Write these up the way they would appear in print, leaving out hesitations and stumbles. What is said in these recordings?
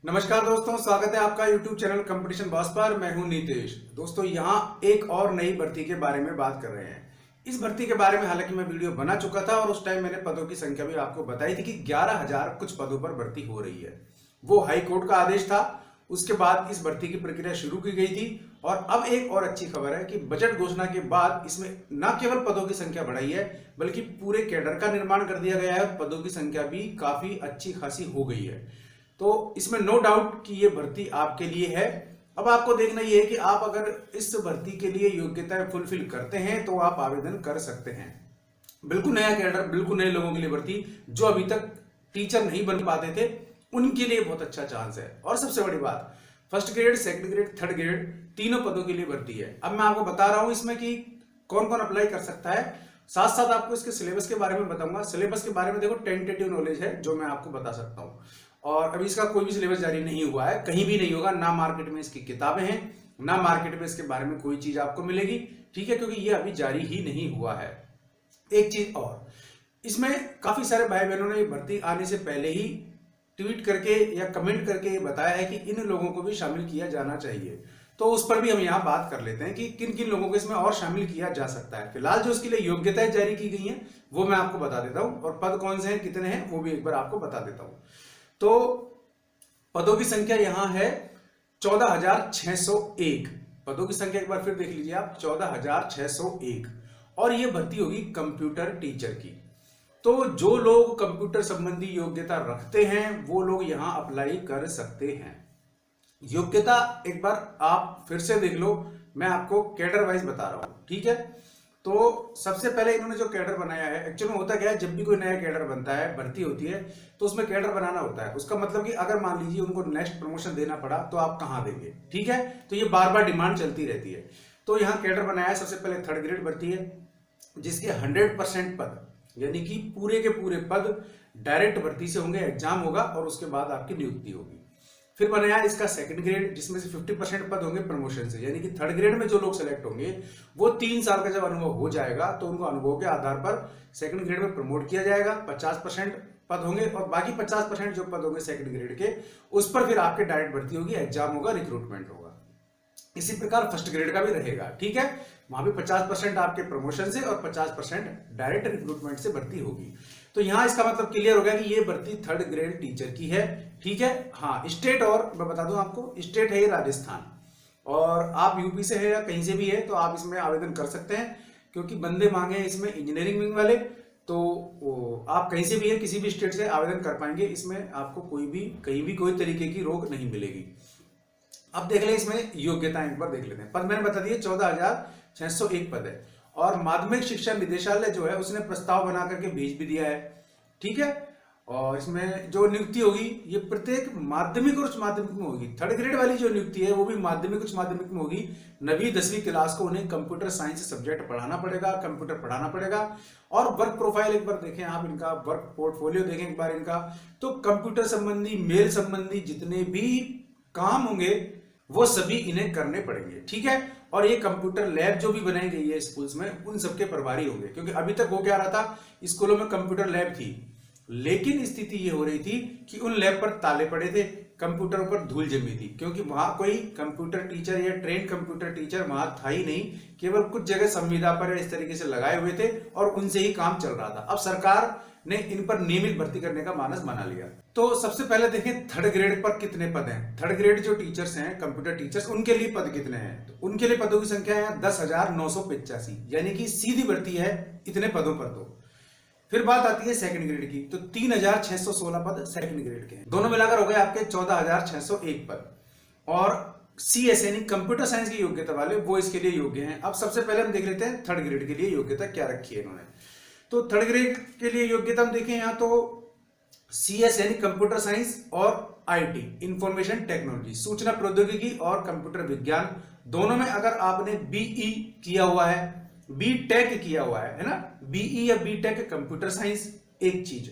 नमस्कार दोस्तों, स्वागत है आपका YouTube चैनल कंपटीशन बॉस पर। मैं हूं नीतीश। दोस्तों यहाँ एक और नई भर्ती के बारे में बात कर रहे हैं। इस भर्ती के बारे में हालांकि मैं वीडियो बना चुका था और उस टाइम मैंने पदों की संख्या भी आपको बताई थी कि 11,000 कुछ पदों पर भर्ती हो रही है। वो हाई कोर्ट का आदेश था। उसके बाद इस भर्ती की प्रक्रिया शुरू की गई थी और अब एक और अच्छी खबर है कि बजट घोषणा के बाद इसमें न केवल पदों की संख्या बढ़ाई है बल्कि पूरे कैडर का निर्माण कर दिया गया है। पदों की संख्या भी काफी अच्छी खासी हो गई है। तो इसमें नो डाउट कि ये भर्ती आपके लिए है। अब आपको देखना ये है कि आप अगर इस भर्ती के लिए योग्यताएं फुलफिल करते हैं तो आप आवेदन कर सकते हैं। बिल्कुल नया कैडर, बिल्कुल नए लोगों के लिए भर्ती, जो अभी तक टीचर नहीं बन पाते थे उनके लिए बहुत अच्छा चांस है। और सबसे बड़ी बात, first grade, second grade, third grade तीनों पदों के लिए भर्ती है। अब मैं आपको बता रहा हूं इसमें कि कौन कौन अप्लाई कर सकता है, साथ साथ आपको इसके सिलेबस के बारे में बताऊंगा। सिलेबस के बारे में देखो टेंटेटिव नॉलेज है जो मैं आपको बता सकता हूं, और अभी इसका कोई भी सिलेबस जारी नहीं हुआ है, कहीं भी नहीं होगा। ना मार्केट में इसकी किताबें हैं, ना मार्केट में इसके बारे में कोई चीज आपको मिलेगी, ठीक है, क्योंकि ये अभी जारी ही नहीं हुआ है। एक चीज और, इसमें काफी सारे भाई बहनों ने भर्ती आने से पहले ही ट्वीट करके या कमेंट करके बताया है कि इन लोगों को भी शामिल किया जाना चाहिए। तो उस पर भी हम यहाँ बात कर लेते हैं कि किन किन लोगों को इसमें और शामिल किया जा सकता है। फिलहाल जो इसके लिए योग्यताएं जारी की गई हैं वो मैं आपको बता देता हूं, और पद कौन से हैं, कितने हैं, वो भी एक बार आपको बता देता हूं। तो पदों की संख्या यहां है 14,601। पदों की संख्या एक बार फिर देख लीजिए आप, 14,601। और ये भर्ती होगी कंप्यूटर टीचर की। तो जो लोग कंप्यूटर संबंधी योग्यता रखते हैं वो लोग यहां अप्लाई कर सकते हैं। योग्यता एक बार आप फिर से देख लो, मैं आपको कैडर वाइज बता रहा हूं, ठीक है। तो सबसे पहले इन्होंने जो कैडर बनाया है, एक्चुअल में होता क्या है, जब भी कोई नया कैडर बनता है, भर्ती होती है, तो उसमें कैडर बनाना होता है। उसका मतलब कि अगर मान लीजिए उनको नेक्स्ट प्रमोशन देना पड़ा तो आप कहां देंगे, ठीक है। तो ये बार बार डिमांड चलती रहती है। तो यहाँ कैडर बनाया है। सबसे पहले थर्ड ग्रेड भर्ती है जिसके 100% पद, यानी कि पूरे के पूरे पद डायरेक्ट भर्ती से होंगे, एग्जाम होगा और उसके बाद आपकी नियुक्ति होगी। फिर बनाया इसका सेकंड ग्रेड जिसमें से 50% पद होंगे प्रमोशन से, यानी कि थर्ड ग्रेड में जो लोग सेलेक्ट होंगे वो 3 साल का जब अनुभव हो जाएगा तो उनको अनुभव के आधार पर सेकंड ग्रेड में प्रमोट किया जाएगा। 50% पद होंगे और बाकी 50% जो पद होंगे सेकंड ग्रेड के, उस पर फिर आपके डायरेक्ट भर्ती होगी, एग्जाम होगा, रिक्रूटमेंट होगा। इसी प्रकार फर्स्ट ग्रेड का भी रहेगा, ठीक है। वहां भी 50% आपके प्रमोशन से और 50% डायरेक्ट रिक्रूटमेंट से भर्ती होगी। तो यहां इसका मतलब क्लियर हो गया कि ये भर्ती थर्ड ग्रेड टीचर की है, ठीक है। हाँ, स्टेट, और मैं बता दूं आपको, स्टेट है ये राजस्थान, और आप यूपी से है या कहीं से भी है तो आप इसमें आवेदन कर सकते हैं, क्योंकि बंदे मांगे इसमें इंजीनियरिंग विंग वाले। तो आप कहीं से भी है, किसी भी स्टेट से आवेदन कर पाएंगे। इसमें आपको कोई भी कहीं भी कोई तरीके की रोक नहीं मिलेगी। अब देख ले इसमें योग्यताएं एक बार देख लेते हैं। पद मैंने बता दिए 14,601 पद है, और माध्यमिक शिक्षा निदेशालय जो है उसने प्रस्ताव बना करके भेज भी दिया है, ठीक है। और इसमें जो नियुक्ति होगी ये प्रत्येक माध्यमिक और उच्च माध्यमिक में होगी। थर्ड ग्रेड वाली जो नियुक्ति है वो भी माध्यमिक उच्च माध्यमिक में होगी। 9वीं 10वीं क्लास को उन्हें कंप्यूटर साइंस सब्जेक्ट पढ़ाना पड़ेगा, कंप्यूटर पढ़ाना पड़ेगा। और वर्क प्रोफाइल एक बार देखें आप, इनका वर्क पोर्टफोलियो देखें एक बार इनका, तो कंप्यूटर संबंधी, मेल संबंधी जितने भी काम होंगे वो सभी इन्हें करने पड़ेंगे, ठीक है। और ये कंप्यूटर लैब जो भी बनाई गई है स्कूल्स में, उन सबके प्रभारी होंगे, क्योंकि अभी तक वो क्या रहा था, स्कूलों में कंप्यूटर लैब थी, लेकिन स्थिति ये हो रही थी कि उन लैब पर ताले पड़े थे, कंप्यूटरों पर धूल जमी थी, क्योंकि वहां कोई कंप्यूटर टीचर या ट्रेन कंप्यूटर टीचर वहां था ही नहीं। केवल कुछ जगह संविदा पर इस तरीके से लगाए हुए थे और उनसे ही काम चल रहा था। अब सरकार ने इन पर नियमित भर्ती करने का मानस बना लिया। तो सबसे पहले देखें थर्ड ग्रेड पर कितने पद हैं। थर्ड ग्रेड जो टीचर्स हैं, कंप्यूटर टीचर्स, उनके लिए पद कितने हैं, तो उनके लिए पदों की संख्या है 10,985, यानी कि सीधी भर्ती है इतने पदों पर। तो फिर बात आती है सेकंड ग्रेड की, तो 3,616 पद सेकंड ग्रेड के हैं। दोनों मिलाकर हो गए आपके 14,601 पद। और CSE कंप्यूटर साइंस की योग्यता वाले वो इसके लिए योग्य हैं। अब सबसे पहले हम देख लेते हैं थर्ड ग्रेड के लिए योग्यता क्या रखी है इन्होंने। तो थर्ड ग्रेड के लिए योग्यता हम देखें यहां तो CSE कंप्यूटर साइंस और IT इंफॉर्मेशन टेक्नोलॉजी, सूचना प्रौद्योगिकी और कंप्यूटर विज्ञान, दोनों में अगर आपने BE किया हुआ है, BTech किया हुआ है ना, BE या BTech कंप्यूटर साइंस एक चीज,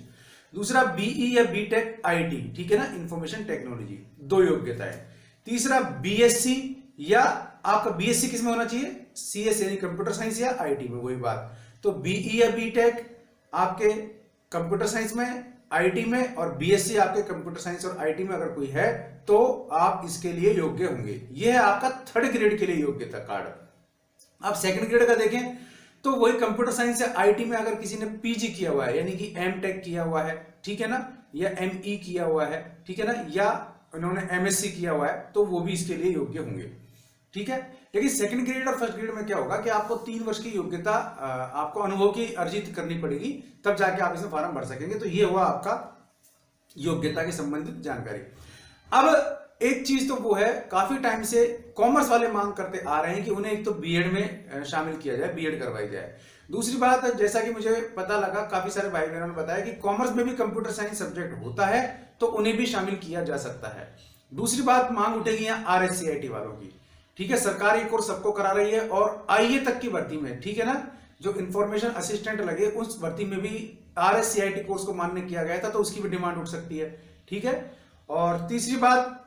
दूसरा BE या BTech IT, ठीक है ना, इंफॉर्मेशन टेक्नोलॉजी, 2 योग्यता है। तीसरा BSc, या आपका BSc किस में होना चाहिए, CSE कंप्यूटर साइंस या IT में, वही बात। तो BE या BTech आपके कंप्यूटर साइंस में, आईटी में और बीएससी आपके कंप्यूटर साइंस और आईटी में अगर कोई है तो आप इसके लिए योग्य होंगे। यह है आपका 3rd ग्रेड के लिए योग्यता कार्ड। अब 2nd ग्रेड का देखें तो वही कंप्यूटर साइंस या आईटी में अगर किसी ने पीजी किया हुआ है, यानी कि एमटेक किया हुआ है, ठीक है ना, या एमई किया हुआ है, ठीक है ना, या उन्होंने एमएससी किया हुआ है, तो वो भी इसके लिए योग्य होंगे, ठीक है। लेकिन 2nd ग्रेड और 1st ग्रेड में क्या होगा कि आपको 3 वर्ष की योग्यता, आपको अनुभव की अर्जित करनी पड़ेगी, तब जाके आप इसमें फॉर्म भर सकेंगे। तो ये हुआ आपका योग्यता के संबंधित जानकारी। अब एक चीज तो वो है, काफी टाइम से कॉमर्स वाले मांग करते आ रहे हैं कि उन्हें एक तो बीएड में शामिल किया जाए, बीएड करवाई जाए। दूसरी बात, जैसा कि मुझे पता लगा, काफी सारे भाई बहनों ने बताया कि कॉमर्स में भी कंप्यूटर साइंस सब्जेक्ट होता है, तो उन्हें भी शामिल किया जा सकता है। दूसरी बात, मांग उठेगी यहाँ आरएससीआईटी वालों की, ठीक है। सरकार ये कोर्स सबको करा रही है और आईए तक की भर्ती में, ठीक है ना, जो इंफॉर्मेशन असिस्टेंट लगे उस भर्ती में भी आरएससीआईटी कोर्स को मान्य किया गया था, तो उसकी भी डिमांड उठ सकती है, ठीक है। और तीसरी बात,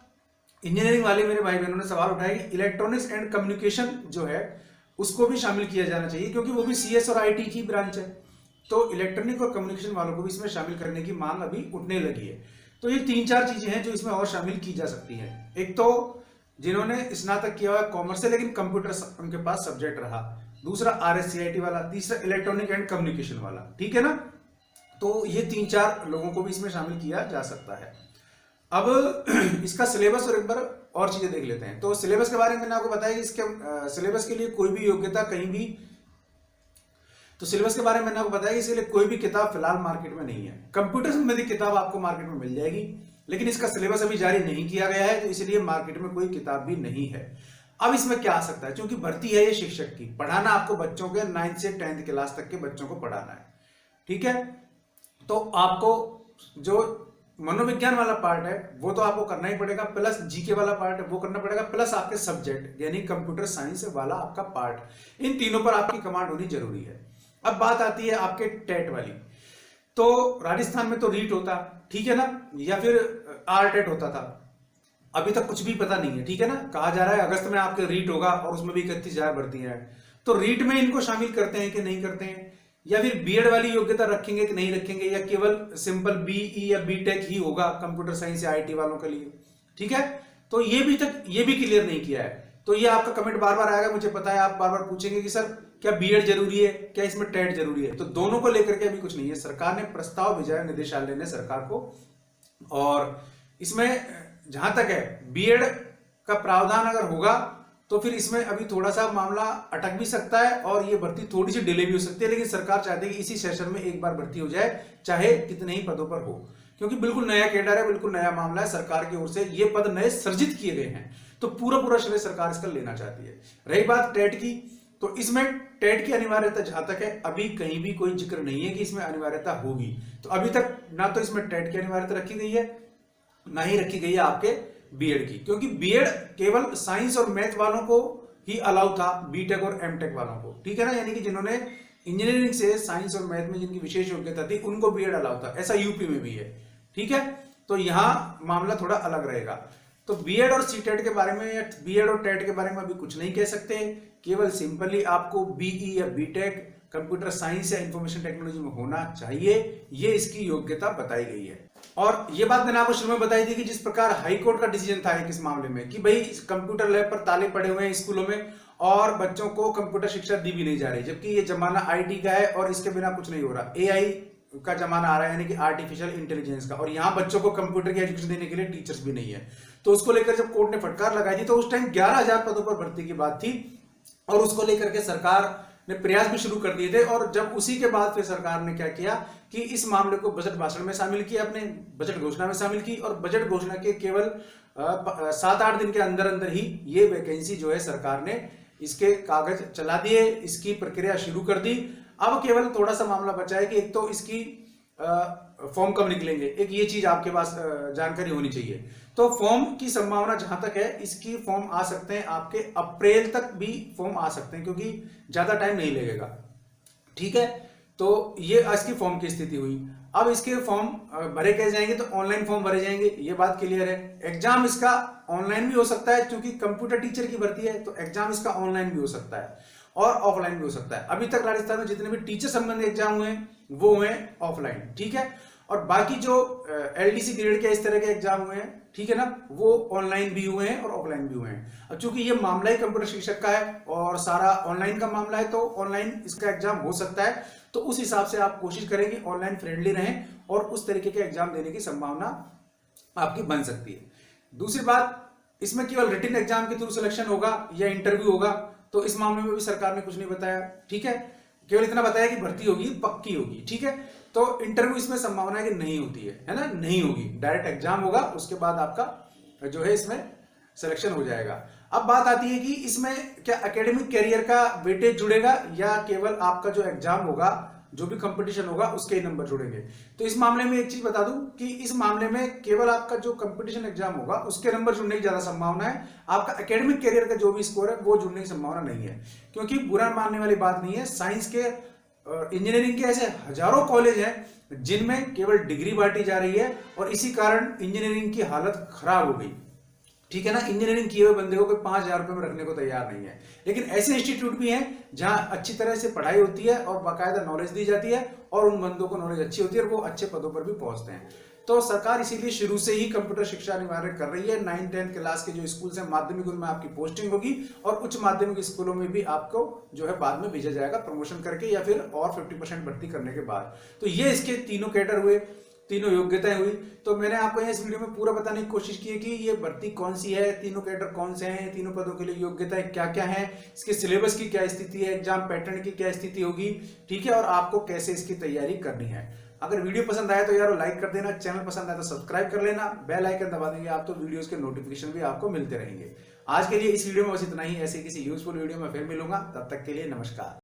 इंजीनियरिंग वाले मेरे भाई बहनों ने सवाल उठाया कि इलेक्ट्रॉनिक्स एंड कम्युनिकेशन जो है उसको भी शामिल किया जाना चाहिए, क्योंकि वो भी सीएस और आईटी की ब्रांच है। तो इलेक्ट्रॉनिक और कम्युनिकेशन वालों को भी इसमें शामिल करने की मांग अभी उठने लगी है। तो ये 3-4 चीजें हैं जो इसमें और शामिल की जा सकती हैं। एक तो जिन्होंने स्नातक किया हुआ है कॉमर्स से लेकिन कंप्यूटर उनके पास सब्जेक्ट रहा, दूसरा आरएससीआईटी वाला, तीसरा इलेक्ट्रॉनिक एंड कम्युनिकेशन वाला, ठीक है ना। तो ये 3-4 लोगों को भी इसमें शामिल किया जा सकता है। अब इसका सिलेबस और एक बार और चीजें देख लेते हैं। तो सिलेबस के बारे में मैंने आपको बताया कि इसके सिलेबस के लिए कोई भी योग्यता कहीं भी, तो सिलेबस के बारे में मैंने आपको बताया कि इसके लिए कोई भी किताब फिलहाल मार्केट में नहीं है। कंप्यूटर संबंधी किताब आपको मार्केट में मिल जाएगी, लेकिन इसका सिलेबस अभी जारी नहीं किया गया है, तो इसलिए मार्केट में कोई किताब भी नहीं है। अब इसमें क्या आ सकता है, क्योंकि भर्ती है ये शिक्षक की, पढ़ाना आपको बच्चों के 9th से 10th क्लास तक के बच्चों को पढ़ाना है, ठीक है। तो आपको जो मनोविज्ञान वाला पार्ट है वो तो आपको करना ही पड़ेगा, प्लस जीके वाला पार्ट है वो करना पड़ेगा, प्लस आपके सब्जेक्ट यानी कंप्यूटर साइंस वाला आपका पार्ट, इन तीनों पर आपकी कमांड होनी जरूरी है। अब बात आती है आपके टेट वाली। तो राजस्थान में तो रीट होता, ठीक है ना, या फिर आर टेट होता था, अभी तक कुछ भी पता नहीं है, ठीक है ना। कहा जा रहा है अगस्त में आपके रीट होगा और उसमें भी 31,000 भर्तियां हैं। तो रीट में इनको शामिल करते हैं कि नहीं करते हैं, या फिर बीएड वाली योग्यता रखेंगे कि नहीं रखेंगे, या केवल सिंपल बीई या बीटेक ही होगा कंप्यूटर साइंस या आईटी वालों के लिए, ठीक है। तो ये भी क्लियर नहीं किया है। तो ये आपका कमेंट बार बार आएगा, मुझे पता है, आप बार बार पूछेंगे कि सर क्या बीएड जरूरी है, क्या इसमें टेट जरूरी है। तो दोनों को लेकर के अभी कुछ नहीं है। सरकार ने प्रस्ताव भेजा है, निदेशालय ने सरकार को, और इसमें जहां तक है बीएड का प्रावधान अगर होगा तो फिर इसमें अभी थोड़ा सा मामला अटक भी सकता है और ये भर्ती थोड़ी सी डिले भी हो सकती है। लेकिन सरकार चाहती है कि इसी सेशन में एक बार भर्ती हो जाए, चाहे कितने ही पदों पर हो, क्योंकि बिल्कुल नया कैडर है, बिल्कुल नया मामला है। सरकार की ओर से ये पद नए सृजित किए गए हैं, तो पूरा श्रेय सरकार इसका लेना चाहती है। रही बात टेट की, तो इसमें टेट की अनिवार्यता जहां तक है अभी कहीं भी कोई जिक्र नहीं है कि इसमें अनिवार्यता होगी। तो अभी तक ना तो इसमें टेट की अनिवार्यता रखी गई है, ना ही रखी गई है आपके बीएड की, क्योंकि बीएड केवल साइंस और मैथ वालों को ही अलाउ था, बीटेक और एमटेक वालों को, ठीक है ना, यानी कि जिन्होंने इंजीनियरिंग से साइंस और मैथ में जिनकी विशेष योग्यता थी उनको बीएड अलाउ था। ऐसा यूपी में भी है, ठीक है। तो यहां मामला थोड़ा अलग रहेगा। तो बीएड और सीटेट के बारे में या बीएड और टेट के बारे में अभी कुछ नहीं कह सकते, केवल सिंपली आपको बीई या बीटेक कंप्यूटर साइंस या इंफॉर्मेशन टेक्नोलॉजी में होना चाहिए, ये इसकी योग्यता बताई गई है। और ये बात मैंने आपको शुरू में बताई थी कि जिस प्रकार हाईकोर्ट का डिसीजन था इस मामले में कि भाई कंप्यूटर लैब पर ताले पड़े हुए हैं स्कूलों में और बच्चों को कंप्यूटर शिक्षा दी भी नहीं जा रही, जबकि ये जमाना आईटी का है और इसके बिना कुछ नहीं हो रहा। एआई का जमाना आ रहा है, यानी कि आर्टिफिशियल इंटेलिजेंस का, और यहाँ बच्चों को कंप्यूटर की एजुकेशन देने के लिए टीचर्स भी नहीं है। तो उसको लेकर जब कोर्ट ने फटकार लगाई थी तो उस टाइम 11,000 पदों पर भर्ती की बात थी और उसको लेकर के सरकार ने प्रयास भी शुरू कर दिए थे। और जब उसी के बाद फिर सरकार ने क्या किया कि इस मामले को बजट भाषण में शामिल किया, अपने बजट घोषणा में शामिल की, और बजट घोषणा के केवल 7-8 दिन के अंदर अंदर ही ये वैकेंसी जो है सरकार ने इसके कागज चला दिए, इसकी प्रक्रिया शुरू कर दी। अब केवल थोड़ा सा मामला बचा है कि एक तो इसकी फॉर्म कब निकलेंगे, एक ये चीज आपके पास जानकारी होनी चाहिए। तो फॉर्म की संभावना जहां तक है, इसकी फॉर्म आ सकते हैं आपके अप्रैल तक भी फॉर्म आ सकते हैं, क्योंकि ज्यादा टाइम नहीं लगेगा, ठीक है। तो ये इसकी फॉर्म की स्थिति हुई। अब इसके फॉर्म भरे कैसे जाएंगे, तो ऑनलाइन फॉर्म भरे जाएंगे, ये बात क्लियर है। एग्जाम इसका ऑनलाइन भी हो सकता है, क्योंकि कंप्यूटर टीचर की भर्ती है, तो एग्जाम इसका ऑनलाइन भी हो सकता है और ऑफलाइन भी हो सकता है। अभी तक राजस्थान में जितने भी टीचर संबंधी एग्जाम हुए वो हुए ऑफलाइन, ठीक है। और बाकी जो LDC ग्रेड के इस तरह के एग्जाम हुए हैं, ठीक है ना, वो ऑनलाइन भी हुए हैं और ऑफलाइन भी हुए हैं। अब चूंकि ये मामला ही कंप्यूटर शिक्षक का है और सारा ऑनलाइन का मामला है, तो ऑनलाइन इसका एग्जाम हो सकता है। तो उस हिसाब से आप कोशिश करेंगे ऑनलाइन फ्रेंडली रहें और उस तरीके के एग्जाम देने की संभावना आपकी बन सकती है। दूसरी बात, इसमें केवल रिटन एग्जाम के थ्रू सिलेक्शन होगा या इंटरव्यू होगा, तो इस मामले में भी सरकार ने कुछ नहीं बताया, ठीक है। केवल इतना बताया कि भर्ती होगी, पक्की होगी, ठीक है। तो इंटरव्यू इसमें संभावना है कि नहीं होती है ना, नहीं होगी। डायरेक्ट एग्जाम होगा, उसके बाद आपका जो है इसमें सिलेक्शन हो जाएगा। अब बात आती है कि इसमें क्या एकेडमिक कैरियर का वेटेज जुड़ेगा या केवल आपका जो एग्जाम होगा, जो भी कंपटीशन होगा, उसके ही नंबर जुड़ेंगे। तो इस मामले में एक चीज बता दूं कि इस मामले में केवल आपका जो कंपटीशन एग्जाम होगा उसके नंबर जुड़ने की ज्यादा संभावना है। आपका एकेडमिक कैरियर का जो भी स्कोर है वो जुड़ने की संभावना नहीं है, क्योंकि बुरा मानने वाली बात नहीं है। साइंस के इंजीनियरिंग के ऐसे हजारों कॉलेज हैं जिनमें केवल डिग्री बांटी जा रही है और इसी कारण इंजीनियरिंग की हालत खराब हो गई, ठीक है ना। इंजीनियरिंग किए हुए बंदे को कोई 5,000 रुपए में रखने को तैयार नहीं है। लेकिन ऐसे इंस्टीट्यूट भी हैं जहां अच्छी तरह से पढ़ाई होती है और बाकायदा नॉलेज दी जाती है और उन बंदों को नॉलेज अच्छी होती है और वो अच्छे पदों पर भी पहुंचते हैं। तो सरकार इसीलिए शुरू से ही कंप्यूटर शिक्षा अनिवार्य कर रही है। 9-10 क्लास के जो स्कूल हैं, माध्यमिक, उनमें आपकी पोस्टिंग होगी और उच्च माध्यमिक स्कूलों में भी आपको जो है बाद में भेजा जाएगा प्रमोशन करके या फिर और 50% भर्ती करने के बाद। तो ये इसके तीनों कैडर हुए, तीनों योग्यताएं हुई। तो मैंने आपको इस वीडियो में पूरा बताने की कोशिश की है कि ये भर्ती कौन सी है, तीनों कैडर कौन से हैं, तीनों पदों के लिए योग्यताएं क्या क्या हैं, इसके सिलेबस की क्या स्थिति है, एग्जाम पैटर्न की क्या स्थिति होगी, ठीक है, और आपको कैसे इसकी तैयारी करनी है। अगर वीडियो पसंद आए तो यार लाइक कर देना, चैनल पसंद आए तो सब्सक्राइब कर लेना, बेल आइकन दबा देंगे आप तो वीडियोस के नोटिफिकेशन भी आपको मिलते रहेंगे। आज के लिए इस वीडियो में बस इतना ही। ऐसे किसी यूजफुल वीडियो में फिर मिलूंगा, तब तक के लिए नमस्कार।